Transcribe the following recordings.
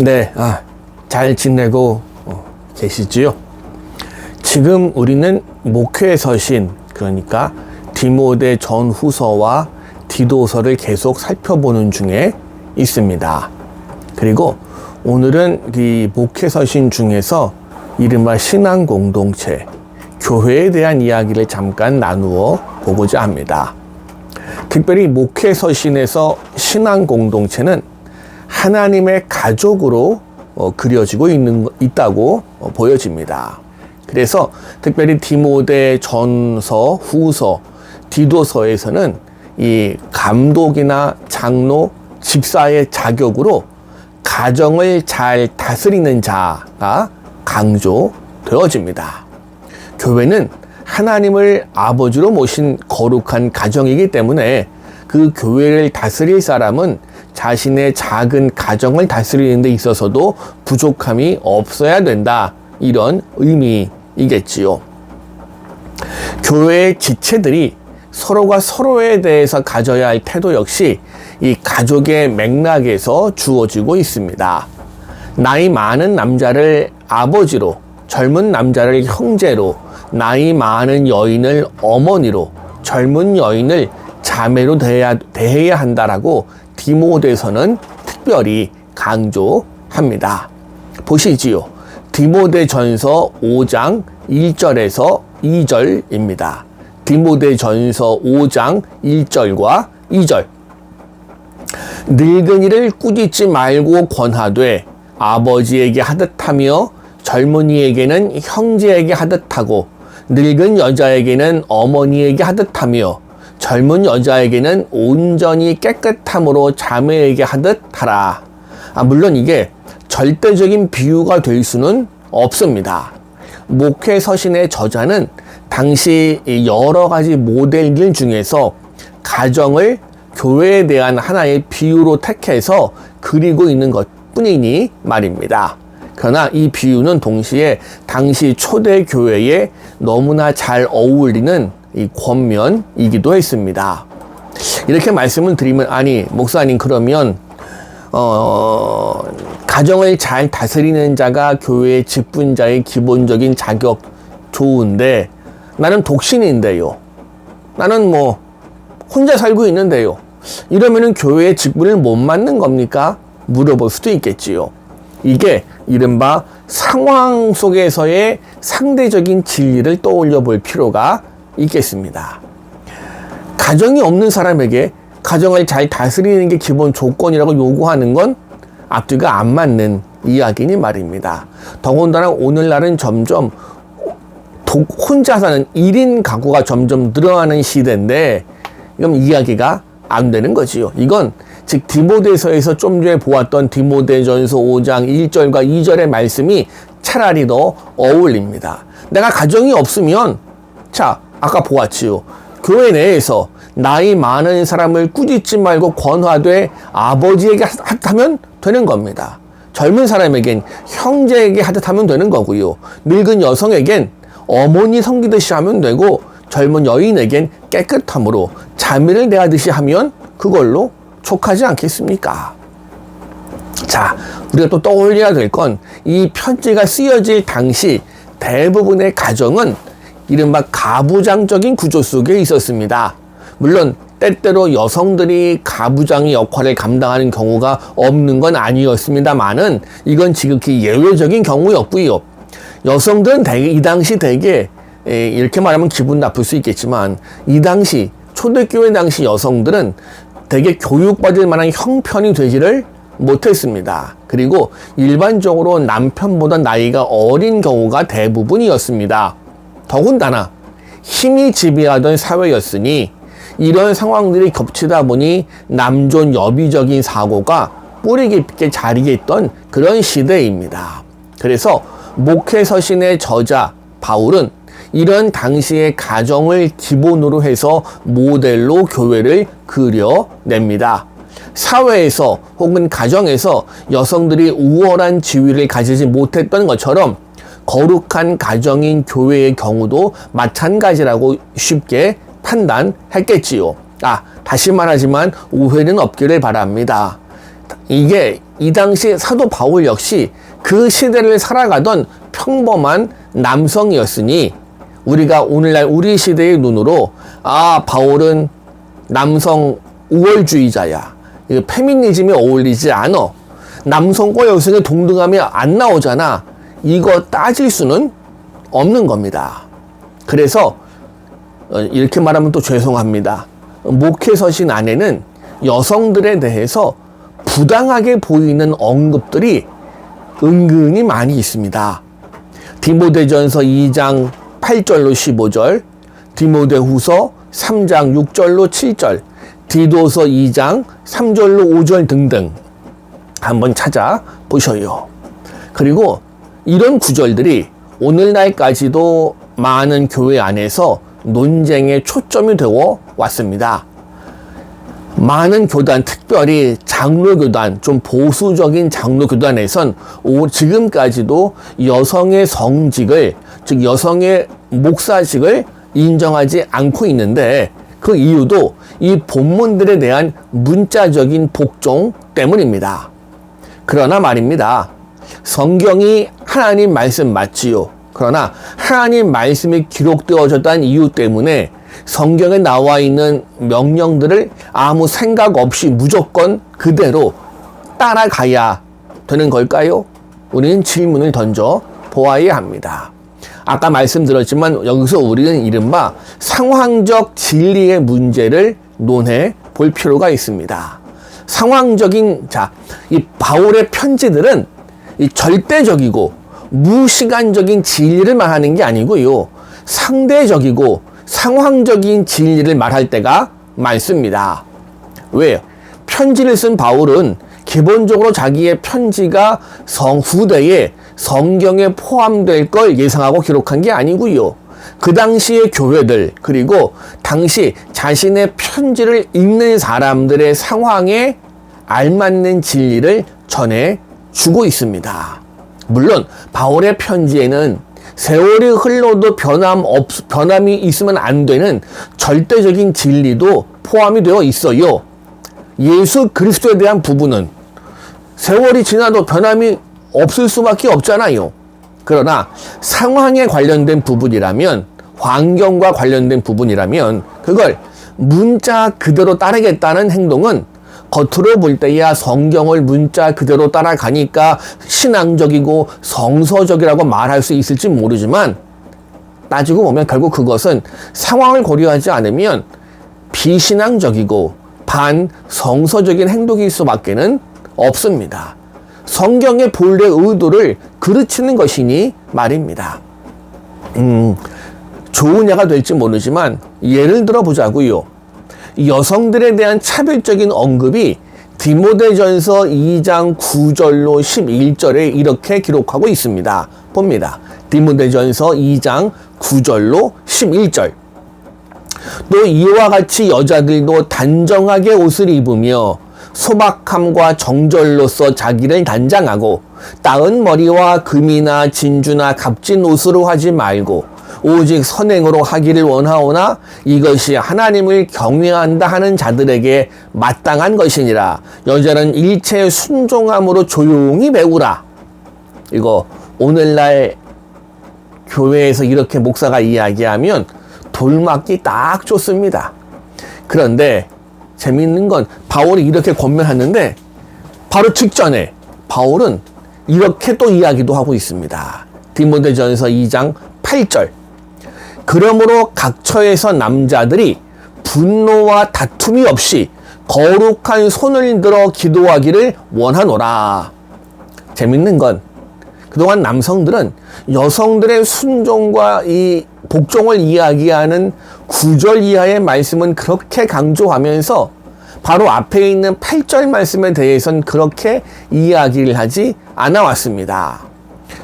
네, 잘 지내고 계시지요? 지금 우리는 목회 서신, 그러니까 디모데 전후서와 디도서를 계속 살펴보는 중에 있습니다. 그리고 오늘은 이 목회 서신 중에서 이른바 신앙 공동체, 교회에 대한 이야기를 잠깐 나누어 보고자 합니다. 특별히 목회 서신에서 신앙 공동체는 하나님의 가족으로 그려지고 있다고 보여집니다. 그래서 특별히 디모데 전서, 후서, 디도서에서는 이 감독이나 장로, 집사의 자격으로 가정을 잘 다스리는 자가 강조되어집니다. 교회는 하나님을 아버지로 모신 거룩한 가정이기 때문에 그 교회를 다스릴 사람은 자신의 작은 가정을 다스리는 데 있어서도 부족함이 없어야 된다, 이런 의미이겠지요. 교회의 지체들이 서로가 서로에 대해서 가져야 할 태도 역시 이 가족의 맥락에서 주어지고 있습니다. 나이 많은 남자를 아버지로, 젊은 남자를 형제로, 나이 많은 여인을 어머니로, 젊은 여인을 자매로 대해야 한다라고 디모데서는 특별히 강조합니다. 보시지요. 디모데 전서 5장 1절에서 2절입니다. 디모데 전서 5장 1절과 2절. 늙은이를 꾸짖지 말고 권하되 아버지에게 하듯하며 젊은이에게는 형제에게 하듯하고 늙은 여자에게는 어머니에게 하듯하며 젊은 여자에게는 온전히 깨끗함으로 자매에게 하듯하라. 물론 이게 절대적인 비유가 될 수는 없습니다. 목회 서신의 저자는 당시 여러 가지 모델들 중에서 가정을 교회에 대한 하나의 비유로 택해서 그리고 있는 것 뿐이니 말입니다. 그러나 이 비유는 동시에 당시 초대 교회에 너무나 잘 어울리는 이 권면이기도 했습니다. 이렇게 말씀을 드리면, 아니 목사님, 그러면 가정을 잘 다스리는 자가 교회의 직분자의 기본적인 자격 좋은데 나는 독신인데요, 나는 혼자 살고 있는데요, 이러면은 교회의 직분을 못 맡는 겁니까? 물어볼 수도 있겠지요. 이게 이른바 상황 속에서의 상대적인 진리를 떠올려 볼 필요가 있겠습니다. 가정이 없는 사람에게 가정을 잘 다스리는 게 기본 조건이라고 요구하는 건 앞뒤가 안 맞는 이야기니 말입니다. 더군다나 오늘날은 점점 혼자 사는 1인 가구가 점점 늘어나는 시대인데 이건 이야기가 안 되는 거지요. 이건 즉 디모데서에서 좀 전에 보았던 디모데전서 5장 1절과 2절의 말씀이 차라리 더 어울립니다. 내가 가정이 없으면, 자, 아까 보았지요. 교회 내에서 나이 많은 사람을 꾸짖지 말고 권하되 아버지에게 하듯하면 되는 겁니다. 젊은 사람에겐 형제에게 하듯하면 되는 거고요. 늙은 여성에겐 어머니 섬기듯이 하면 되고, 젊은 여인에겐 깨끗함으로 자매를 대하듯이 하면 그걸로 촉하지 않겠습니까? 자, 우리가 또 떠올려야 될 건 이 편지가 쓰여질 당시 대부분의 가정은 이른바 가부장적인 구조 속에 있었습니다. 물론 때때로 여성들이 가부장의 역할을 감당하는 경우가 없는 건 아니었습니다만은 이건 지극히 예외적인 경우였고요. 여성들은 이 당시 대개, 이렇게 말하면 기분 나쁠 수 있겠지만, 이 당시 초대교회 당시 여성들은 되게 교육받을 만한 형편이 되지를 못했습니다. 그리고 일반적으로 남편보다 나이가 어린 경우가 대부분이었습니다. 더군다나 힘이 지배하던 사회였으니 이런 상황들이 겹치다 보니 남존 여비적인 사고가 뿌리 깊게 자리에 있던 그런 시대입니다. 그래서 목회 서신의 저자 바울은 이런 당시의 가정을 기본으로 해서 모델로 교회를 그려냅니다. 사회에서 혹은 가정에서 여성들이 우월한 지위를 가지지 못했던 것처럼 거룩한 가정인 교회의 경우도 마찬가지라고 쉽게 판단했겠지요. 다시 말하지만 오해는 없기를 바랍니다. 이게 이 당시 사도 바울 역시 그 시대를 살아가던 평범한 남성이었으니 우리가 오늘날 우리 시대의 눈으로 바울은 남성 우월주의자야, 페미니즘에 어울리지 않아, 남성과 여성의 동등함이 안 나오잖아, 이거 따질 수는 없는 겁니다. 그래서 이렇게 말하면 또 죄송합니다. 목회서신 안에는 여성들에 대해서 부당하게 보이는 언급들이 은근히 많이 있습니다. 디모데전서 2장 8절로 15절, 디모데후서 3장 6절로 7절, 디도서 2장 3절로 5절 등등 한번 찾아보셔요. 그리고 이런 구절들이 오늘날까지도 많은 교회 안에서 논쟁의 초점이 되어 왔습니다. 많은 교단, 특별히 장로교단, 좀 보수적인 장로교단에선 지금까지도 여성의 성직을, 즉 여성의 목사직을 인정하지 않고 있는데, 그 이유도 이 본문들에 대한 문자적인 복종 때문입니다. 그러나 말입니다. 성경이 하나님 말씀 맞지요. 그러나 하나님 말씀이 기록되어졌다는 이유 때문에 성경에 나와 있는 명령들을 아무 생각 없이 무조건 그대로 따라가야 되는 걸까요? 우리는 질문을 던져 보아야 합니다. 아까 말씀드렸지만 여기서 우리는 이른바 상황적 진리의 문제를 논해 볼 필요가 있습니다. 상황적인, 이 바울의 편지들은 이 절대적이고 무시간적인 진리를 말하는 게 아니고요, 상대적이고 상황적인 진리를 말할 때가 많습니다. 왜요? 편지를 쓴 바울은 기본적으로 자기의 편지가 후대에 성경에 포함될 걸 예상하고 기록한 게 아니고요, 그 당시의 교회들, 그리고 당시 자신의 편지를 읽는 사람들의 상황에 알맞는 진리를 전해 주고 있습니다. 물론 바울의 편지에는 세월이 흘러도 변함이 있으면 안 되는 절대적인 진리도 포함이 되어 있어요. 예수 그리스도에 대한 부분은 세월이 지나도 변함이 없을 수밖에 없잖아요. 그러나 상황에 관련된 부분이라면, 환경과 관련된 부분이라면 그걸 문자 그대로 따르겠다는 행동은 겉으로 볼 때야 성경을 문자 그대로 따라가니까 신앙적이고 성서적이라고 말할 수 있을지 모르지만, 따지고 보면 결국 그것은 상황을 고려하지 않으면 비신앙적이고 반성서적인 행동일 수밖에는 없습니다. 성경의 본래 의도를 그르치는 것이니 말입니다. 좋은 예가 될지 모르지만 예를 들어 보자고요. 여성들에 대한 차별적인 언급이 디모데전서 2장 9절로 11절에 이렇게 기록하고 있습니다. 봅니다. 디모데전서 2장 9절로 11절. 또 이와 같이 여자들도 단정하게 옷을 입으며 소박함과 정절로서 자기를 단장하고 따은 머리와 금이나 진주나 값진 옷으로 하지 말고 오직 선행으로 하기를 원하오나 이것이 하나님을 경외한다 하는 자들에게 마땅한 것이니라. 여자는 일체의 순종함으로 조용히 배우라. 이거 오늘날 교회에서 이렇게 목사가 이야기하면 돌맞기 딱 좋습니다. 그런데 재미있는 건 바울이 이렇게 권면하는데 바로 직전에 바울은 이렇게 또 이야기도 하고 있습니다. 디모데전서 2장 8절. 그러므로 각 처에서 남자들이 분노와 다툼이 없이 거룩한 손을 들어 기도하기를 원하노라. 재밌는 건 그동안 남성들은 여성들의 순종과 이 복종을 이야기하는 9절 이하의 말씀은 그렇게 강조하면서 바로 앞에 있는 8절 말씀에 대해서는 그렇게 이야기를 하지 않아 왔습니다.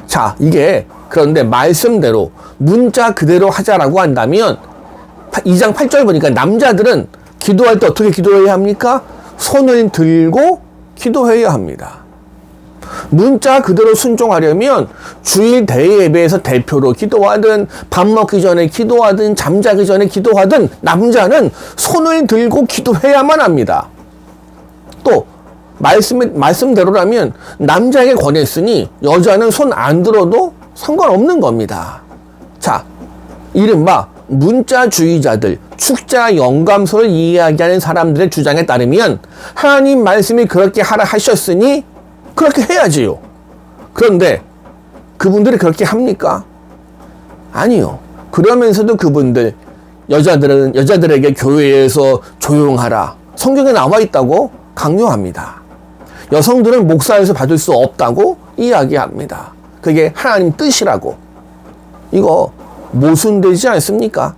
자, 이게 그런데 말씀대로 문자 그대로 하자라고 한다면 2장 8절 보니까 남자들은 기도할 때 어떻게 기도해야 합니까? 손을 들고 기도해야 합니다. 문자 그대로 순종하려면 주일 대예배에서 대표로 기도하든 밥 먹기 전에 기도하든 잠자기 전에 기도하든 남자는 손을 들고 기도해야만 합니다. 또 말씀대로라면 남자에게 권했으니 여자는 손 안 들어도 상관없는 겁니다. 자, 이른바 문자주의자들, 축자 영감서를 이야기하는 사람들의 주장에 따르면 하나님 말씀이 그렇게 하라 하셨으니 그렇게 해야지요. 그런데 그분들이 그렇게 합니까? 아니요. 그러면서도 그분들, 여자들에게 교회에서 조용하라, 성경에 나와 있다고 강요합니다. 여성들은 목사에서 받을 수 없다고 이야기합니다. 그게 하나님 뜻이라고. 이거 모순되지 않습니까?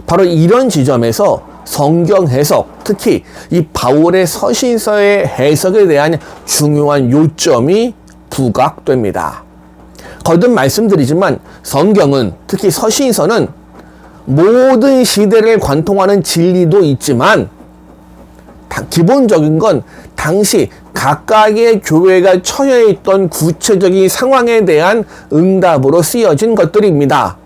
바로 이런 지점에서 성경 해석, 특히 이 바울의 서신서의 해석에 대한 중요한 요점이 부각됩니다. 거듭 말씀드리지만 성경은, 특히 서신서는 모든 시대를 관통하는 진리도 있지만 기본적인 건 당시 각각의 교회가 처해 있던 구체적인 상황에 대한 응답으로 쓰여진 것들입니다.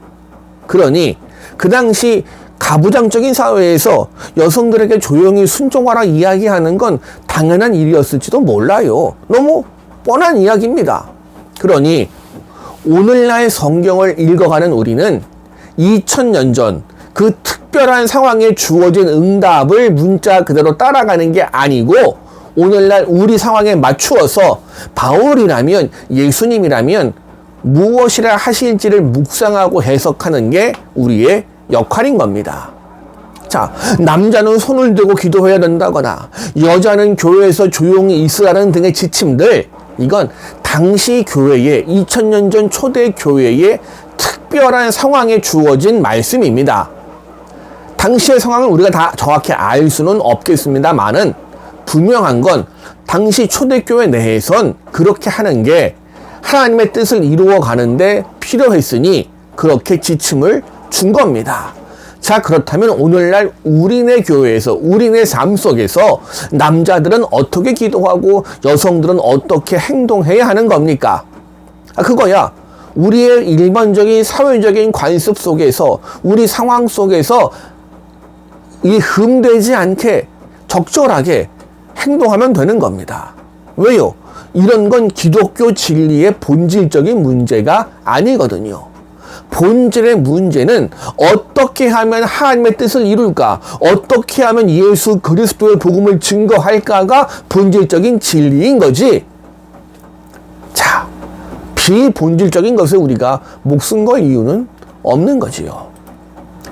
그러니 그 당시 가부장적인 사회에서 여성들에게 조용히 순종하라 이야기하는 건 당연한 일이었을지도 몰라요. 너무 뻔한 이야기입니다. 그러니 오늘날 성경을 읽어가는 우리는 2000년 전 그 특별한 상황에 주어진 응답을 문자 그대로 따라가는 게 아니고 오늘날 우리 상황에 맞추어서 바울이라면, 예수님이라면 무엇이라 하실지를 묵상하고 해석하는 게 우리의 역할인 겁니다. 자, 남자는 손을 들고 기도해야 된다거나 여자는 교회에서 조용히 있으라는 등의 지침들, 이건 당시 교회에, 2000년 전 초대 교회의 특별한 상황에 주어진 말씀입니다. 당시의 상황을 우리가 다 정확히 알 수는 없겠습니다만은 분명한 건 당시 초대교회 내에선 그렇게 하는 게 하나님의 뜻을 이루어 가는데 필요했으니 그렇게 지침을 준 겁니다. 자, 그렇다면 오늘날 우리네 교회에서, 우리네 삶 속에서 남자들은 어떻게 기도하고 여성들은 어떻게 행동해야 하는 겁니까? 그거야 우리의 일반적인 사회적인 관습 속에서, 우리 상황 속에서 이 흠되지 않게 적절하게 행동하면 되는 겁니다. 왜요? 이런 건 기독교 진리의 본질적인 문제가 아니거든요. 본질의 문제는 어떻게 하면 하나님의 뜻을 이룰까, 어떻게 하면 예수 그리스도의 복음을 증거할까가 본질적인 진리인 거지. 자, 비본질적인 것을 우리가 목숨 걸 이유는 없는 거지요.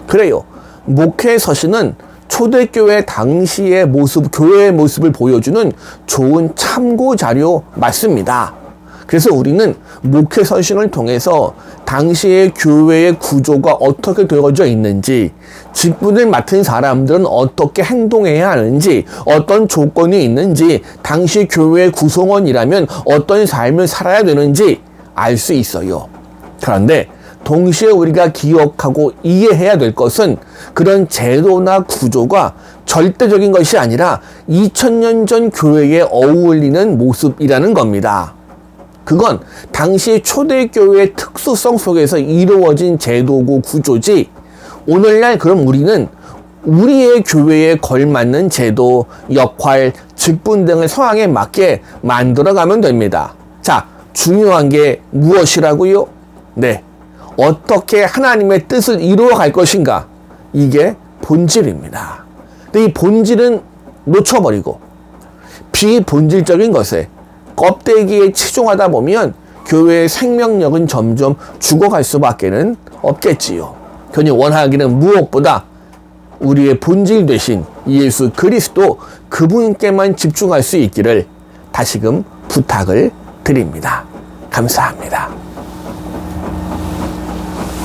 그래요. 목회 서신은 초대교회 당시의 모습, 교회의 모습을 보여주는 좋은 참고 자료 맞습니다. 그래서 우리는 목회 서신을 통해서 당시의 교회의 구조가 어떻게 되어져 있는지, 직분을 맡은 사람들은 어떻게 행동해야 하는지, 어떤 조건이 있는지, 당시 교회의 구성원이라면 어떤 삶을 살아야 되는지 알 수 있어요. 그런데 동시에 우리가 기억하고 이해해야 될 것은 그런 제도나 구조가 절대적인 것이 아니라 2000년 전 교회에 어울리는 모습이라는 겁니다. 그건 당시 초대교회의 특수성 속에서 이루어진 제도고 구조지, 오늘날 그럼 우리는 우리의 교회에 걸맞는 제도, 역할, 직분 등의 상황에 맞게 만들어가면 됩니다. 자, 중요한 게 무엇이라고요? 네, 어떻게 하나님의 뜻을 이루어 갈 것인가? 이게 본질입니다. 근데 이 본질은 놓쳐버리고 비본질적인 것에, 껍데기에 치중하다 보면 교회의 생명력은 점점 죽어갈 수밖에는 없겠지요. 그러니 원하기는 무엇보다 우리의 본질 되신 예수 그리스도, 그분께만 집중할 수 있기를 다시금 부탁을 드립니다. 감사합니다.